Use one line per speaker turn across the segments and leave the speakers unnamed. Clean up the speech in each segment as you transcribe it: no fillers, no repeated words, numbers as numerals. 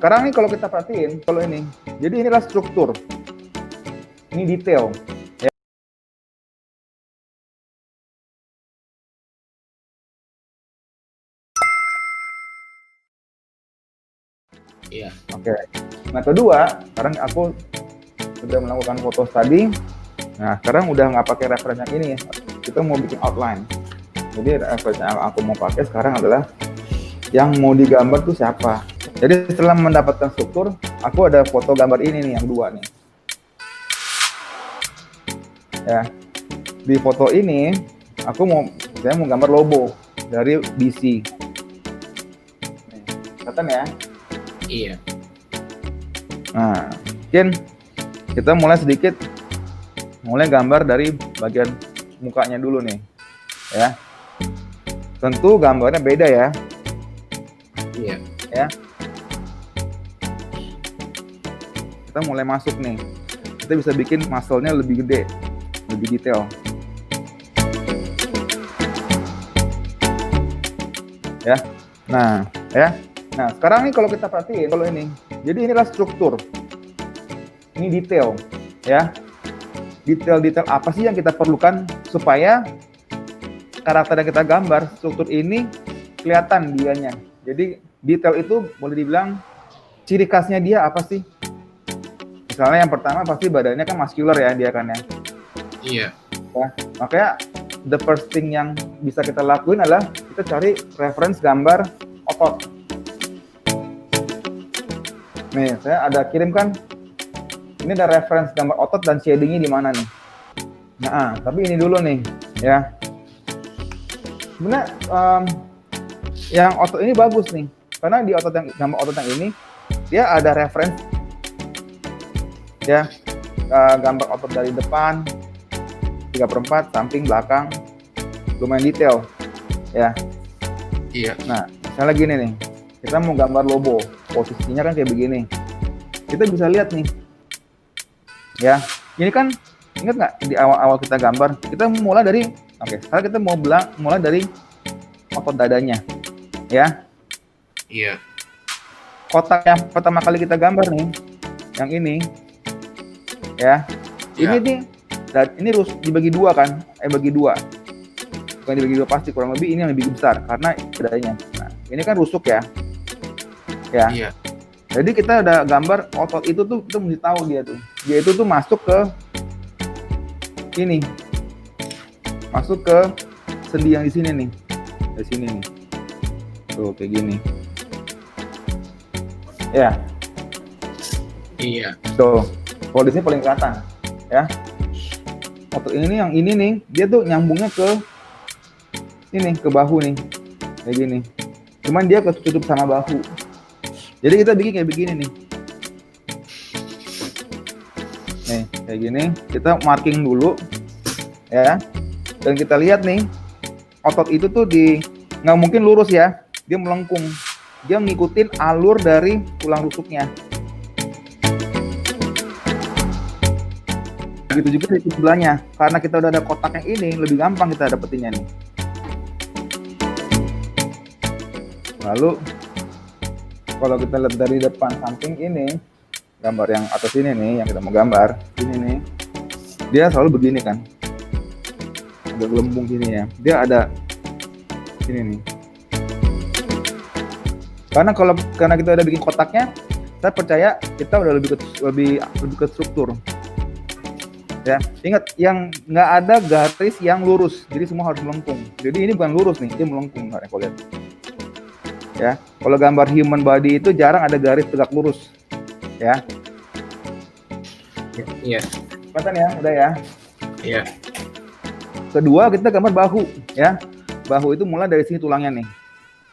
Sekarang nih kalau kita perhatiin, kalau ini, jadi inilah struktur, ini detail. Ya.
Iya.
Oke. Nah kedua, sekarang aku sudah melakukan foto tadi. Nah sekarang udah nggak pakai referensi yang ini, kita mau bikin outline. Jadi referensi yang aku mau pakai sekarang adalah yang mau digambar tuh siapa. Jadi setelah mendapatkan struktur, aku ada foto gambar ini nih, yang dua nih. Ya, di foto ini saya mau gambar logo dari BC. Kelihatan ya?
Iya.
Nah, mungkin kita mulai gambar dari bagian mukanya dulu nih, ya. Tentu gambarnya beda ya.
Iya.
Ya. Kita mulai masuk nih. Kita bisa bikin muscle-nya lebih gede, lebih detail. Ya. Nah, ya. Nah, sekarang nih kalau kita perhatiin, kalau ini, jadi inilah struktur. Ini detail, ya. Detail-detail apa sih yang kita perlukan supaya karakter yang kita gambar, struktur ini kelihatan dianya. Jadi detail itu boleh dibilang ciri khasnya dia apa sih? Misalnya yang pertama pasti badannya kan muscular ya dia kan ya.
Iya.
Ya, makanya the first thing yang bisa kita lakuin adalah kita cari reference gambar otot. Nih, saya ada kirimkan. Ini ada reference gambar otot dan shadingnya di mana nih. Nah, tapi ini dulu nih, ya. Sebenarnya yang otot ini bagus nih, karena di gambar otot yang ini dia ada reference, ya, gambar otot dari depan 3/4, samping, belakang, lumayan detail, ya.
Iya.
Nah, misalnya gini nih, kita mau gambar logo, posisinya kan kayak begini. Kita bisa lihat nih, ya. Ini kan ingat nggak di awal-awal kita gambar, kita mulai dari, sekarang kita mau mulai dari otot dadanya, ya.
Iya.
Kotak yang pertama kali kita gambar nih, yang ini, ya. Ini nih, ini dibagi dua kan, bagi dua. Bukan dibagi dua pasti, kurang lebih ini yang lebih besar karena dadanya. Nah, ini kan rusuk ya, ya.
Iya.
Jadi kita ada gambar otot itu tuh, kita mesti tahu dia itu tuh masuk ke ini, masuk ke sendi yang di sini nih, di sini nih, tuh kayak gini, ya.
Iya.
Tuh, kalau di sini paling kelihatan, ya. Otot ini yang ini nih, dia tuh nyambungnya ke ini, ke bahu nih, kayak gini. Cuman dia ketutup sama bahu. Jadi kita bikin kayak begini nih. Nih, kayak gini. Kita marking dulu, ya. Dan kita lihat nih, otot itu tuh nggak mungkin lurus ya. Dia melengkung. Dia ngikutin alur dari tulang rusuknya. Begitu juga di sebelahnya. Karena kita udah ada kotak yang ini, lebih gampang kita dapetinnya nih. Lalu kalau kita lihat dari depan samping ini, gambar yang atas ini nih, yang kita mau gambar, ini nih, dia selalu begini kan, agak gelembung gini ya. Dia ada sini nih. Karena kita udah bikin kotaknya, saya percaya kita udah lebih ke struktur. Ya, ingat yang nggak ada garis yang lurus, jadi semua harus melengkung. Jadi ini bukan lurus nih, dia melengkung, nggak kalau lihat. Ya, kalau gambar human body itu jarang ada garis tegak lurus, ya.
Iya.
Kelihatan ya, udah ya.
Iya.
Kedua kita gambar bahu, ya. Bahu itu mulai dari sini tulangnya nih.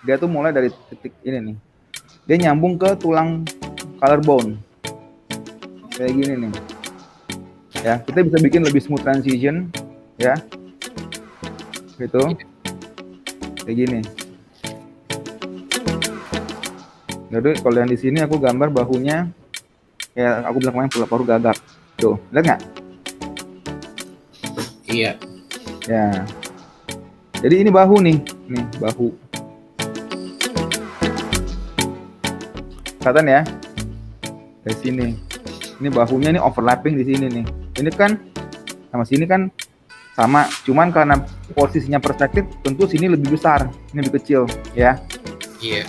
Dia tuh mulai dari titik ini nih. Dia nyambung ke tulang collarbone, kayak gini nih. Ya, kita bisa bikin lebih smooth transition, ya. Gitu. Kayak gini. Jadi kalau yang di sini aku gambar bahunya, ya aku bilang kemarin paru gagak. Tuh, lihat nggak?
Iya.
Ya. Jadi ini bahu nih bahu. kelihatan ya dari sini. Ini bahunya ini overlapping di sini nih. Ini kan sama sini kan sama, cuman karena posisinya perspektif tentu sini lebih besar, ini lebih kecil ya.
Iya.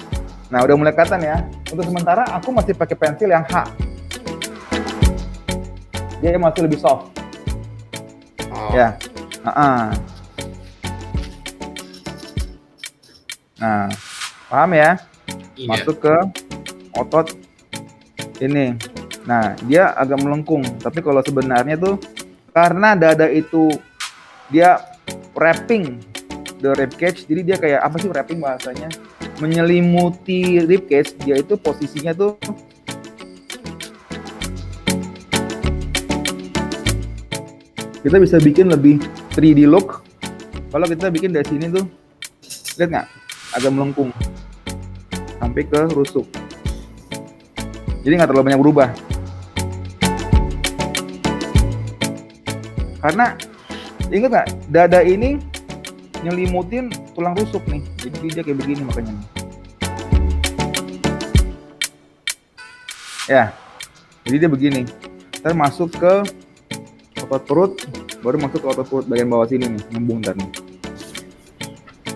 Nah udah mulai kelihatan ya. Untuk sementara aku masih pakai pensil yang H. Dia masih lebih soft.
Oh.
Ya. Nah, paham ya?
Iya.
Masuk ke otot ini. Nah, dia agak melengkung. Tapi kalau sebenarnya tuh karena dada itu dia wrapping the rib cage, jadi dia kayak apa sih wrapping bahasanya? Menyelimuti rib cage, dia itu posisinya tuh kita bisa bikin lebih 3D look. Kalau kita bikin dari sini tuh, lihat nggak? Agak melengkung sampai ke rusuk. Jadi nggak terlalu banyak berubah. Karena ingat nggak, dada ini nyelimutin tulang rusuk nih, jadi dia kayak begini makanya. Ya, jadi dia begini. Ntar masuk ke otot perut, baru masuk ke otot perut bagian bawah sini nih, nyambung ntar nih.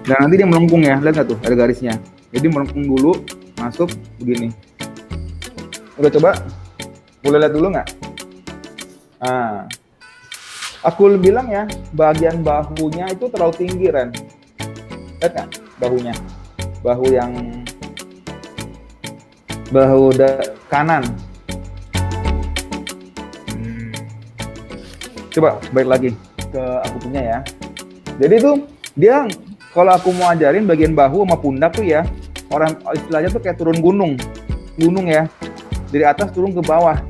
Dan nanti dia melengkung ya, lihat nggak tuh, ada garisnya. Jadi melengkung dulu, masuk begini. Udah coba? Boleh lihat dulu nggak? Nah, aku bilang ya, bagian bahunya itu terlalu tinggi, Ren. Lihat nggak bahunya? Bahu kanan. Coba balik lagi ke aku punya ya. Jadi tuh dia kalau aku mau ajarin bagian bahu sama pundak tuh ya, orang istilahnya tuh kayak turun gunung ya. Dari atas turun ke bawah.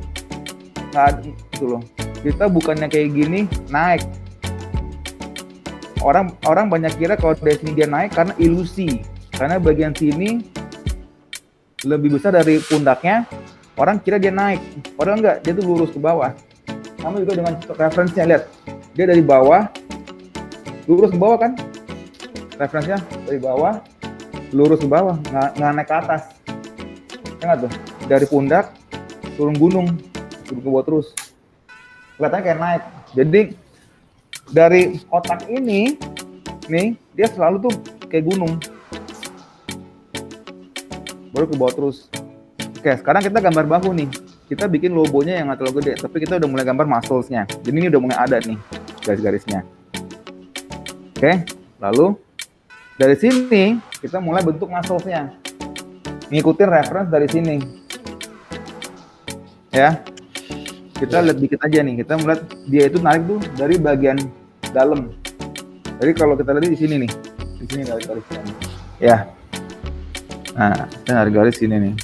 Nggak ada gitu loh. Kita bukannya kayak gini naik. Orang banyak kira kalau dari sini dia naik karena ilusi. Karena bagian sini lebih besar dari pundaknya, orang kira dia naik. Padahal enggak, dia tuh lurus ke bawah. Sama juga dengan referensinya, lihat. Dia dari bawah lurus ke bawah kan? Referensinya dari bawah lurus ke bawah, nggak naik ke atas. Ingat tuh, dari pundak turun gunung, turun ke bawah terus. Kelihatannya kayak naik. Jadi dari otak ini nih, dia selalu tuh kayak gunung. Baru ke bawah terus. Oke, sekarang kita gambar bahu nih. Kita bikin logonya yang nggak terlalu gede, tapi kita udah mulai gambar muscles-nya. Jadi ini udah mulai ada nih garis-garisnya. Oke, lalu dari sini kita mulai bentuk muscles-nya. Ngikutin reference dari sini. Ya. Kita lihat dikit aja nih. Kita melihat dia itu narik tuh dari bagian dalam. Jadi kalau kita lihat di sini nih. Di sini garis-garisnya. Ya. Nah, kita narik garis sini nih.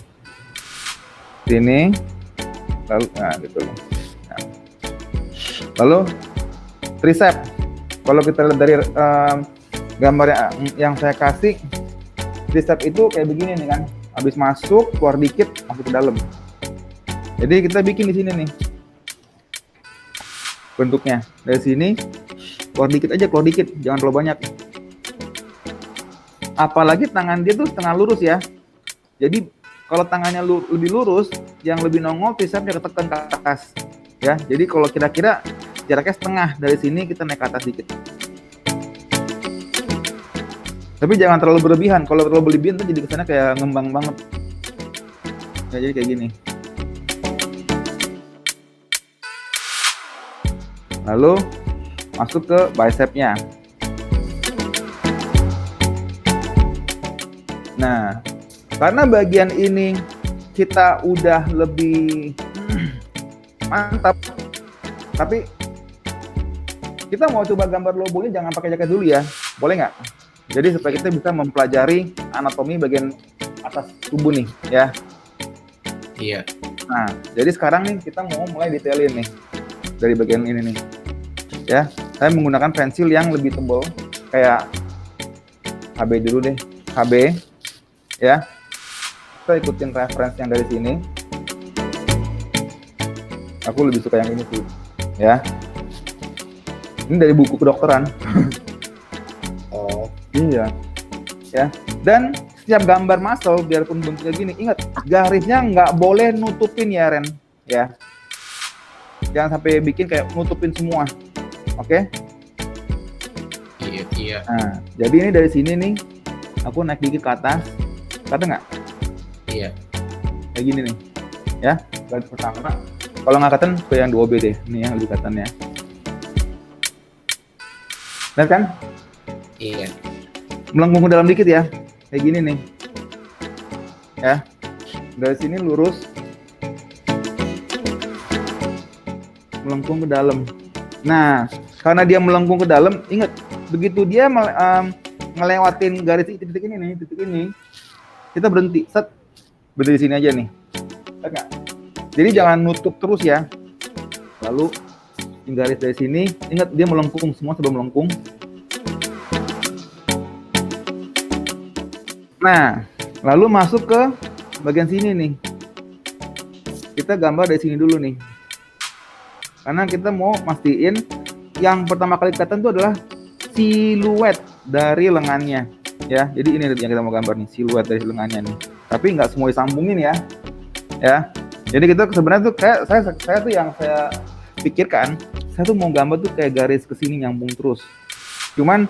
Sini. Lalu, nah gitu loh. Nah. Lalu tricep. Kalau kita lihat dari gambar yang saya kasih, tricep itu kayak begini nih kan. Habis masuk, keluar dikit, masuk ke dalam. Jadi kita bikin di sini nih. Bentuknya. Dari sini, keluar dikit aja, keluar dikit. Jangan terlalu banyak. Apalagi tangan dia tuh setengah lurus ya. Jadi kalau tangannya lebih lurus, yang lebih nongol tricepnya ketekan ke atas. Ya, jadi kalau kira-kira jaraknya setengah dari sini kita naik ke atas dikit. Tapi jangan terlalu berlebihan. Kalau terlalu berlebihan tuh jadi kesannya kayak ngembang banget. Ya, jadi kayak gini. Lalu masuk ke bicepnya. Nah, karena bagian ini kita udah lebih mantap, tapi kita mau coba gambar logonya jangan pakai jaket dulu ya, boleh nggak? Jadi supaya kita bisa mempelajari anatomi bagian atas tubuh nih, ya.
Iya.
Nah, jadi sekarang nih kita mau mulai detailin nih dari bagian ini nih, ya. Saya menggunakan pensil yang lebih tebal, kayak HB dulu deh, HB, ya. Kita ikutin reference yang dari sini. Aku lebih suka yang ini sih, ya. Ini dari buku kedokteran.
Oh.
Iya, ya. Dan setiap gambar muscle biarpun bentuknya gini, ingat garisnya nggak boleh nutupin ya Ren, ya. Jangan sampai bikin kayak nutupin semua, oke?
Iya.
Nah, jadi ini dari sini nih, aku naik dikit ke atas, kata nggak?
Iya.
Kayak gini nih, ya. Garis pertama. Kalau nggak kelihatan, ke yang 2B deh, ini yang lebih kelihatan ya. Lihat kan?
Iya.
Melengkung ke dalam dikit ya, kayak gini nih, ya. Dari sini lurus, melengkung ke dalam. Nah, karena dia melengkung ke dalam, ingat begitu dia ngelewatin garis titik ini nih, titik ini, kita berhenti, set, berhenti di sini aja nih. Lihat nggak? Jadi jangan nutup terus ya. Lalu garis dari sini, ingat dia melengkung, semua sebelum melengkung. Nah, lalu masuk ke bagian sini nih. Kita gambar dari sini dulu nih. Karena kita mau mastiin yang pertama kali kelihatan itu adalah siluet dari lengannya. Ya, jadi ini yang kita mau gambar nih, siluet dari lengannya nih. Tapi nggak semua disambungin ya. Ya. Jadi kita sebenarnya tuh kayak saya tuh yang saya pikirkan, saya tuh mau gambar tuh kayak garis ke sini nyambung terus. Cuman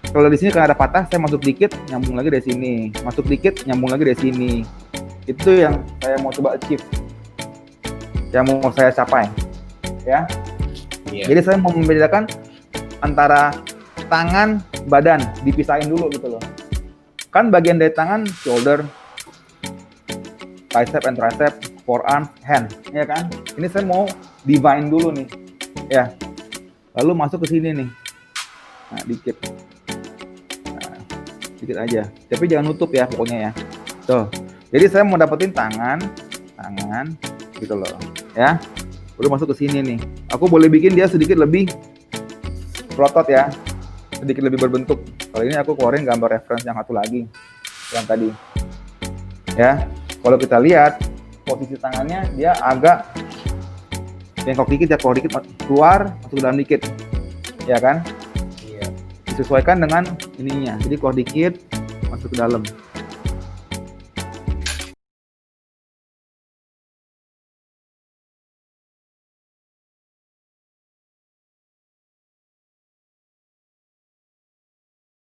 kalau di sini karena ada patah, saya masuk dikit, nyambung lagi dari sini. Masuk dikit, nyambung lagi dari sini. Itu yang saya mau coba achieve. Yang mau saya capai. Ya.
Iya.
Jadi saya mau membedakan antara tangan, badan, dipisahin dulu gitu loh. Kan bagian dari tangan, shoulder, bicep and tricep, forearm, hand, ya kan? Ini saya mau divine dulu nih, ya. Lalu masuk ke sini nih, nah dikit, nah, dikit aja. Tapi jangan nutup ya, pokoknya ya. Tuh. Jadi saya mau dapetin tangan, gitu loh, ya. Udah masuk ke sini nih. Aku boleh bikin dia sedikit lebih berotot ya, sedikit lebih berbentuk. Kalau ini aku keluarin gambar reference yang satu lagi, yang tadi, ya. Kalau kita lihat posisi tangannya dia agak bengkok dikit ya, keluar dikit, keluar, masuk ke dalam dikit, ya kan?
Iya.
Disesuaikan dengan ininya, jadi keluar dikit, masuk ke dalam.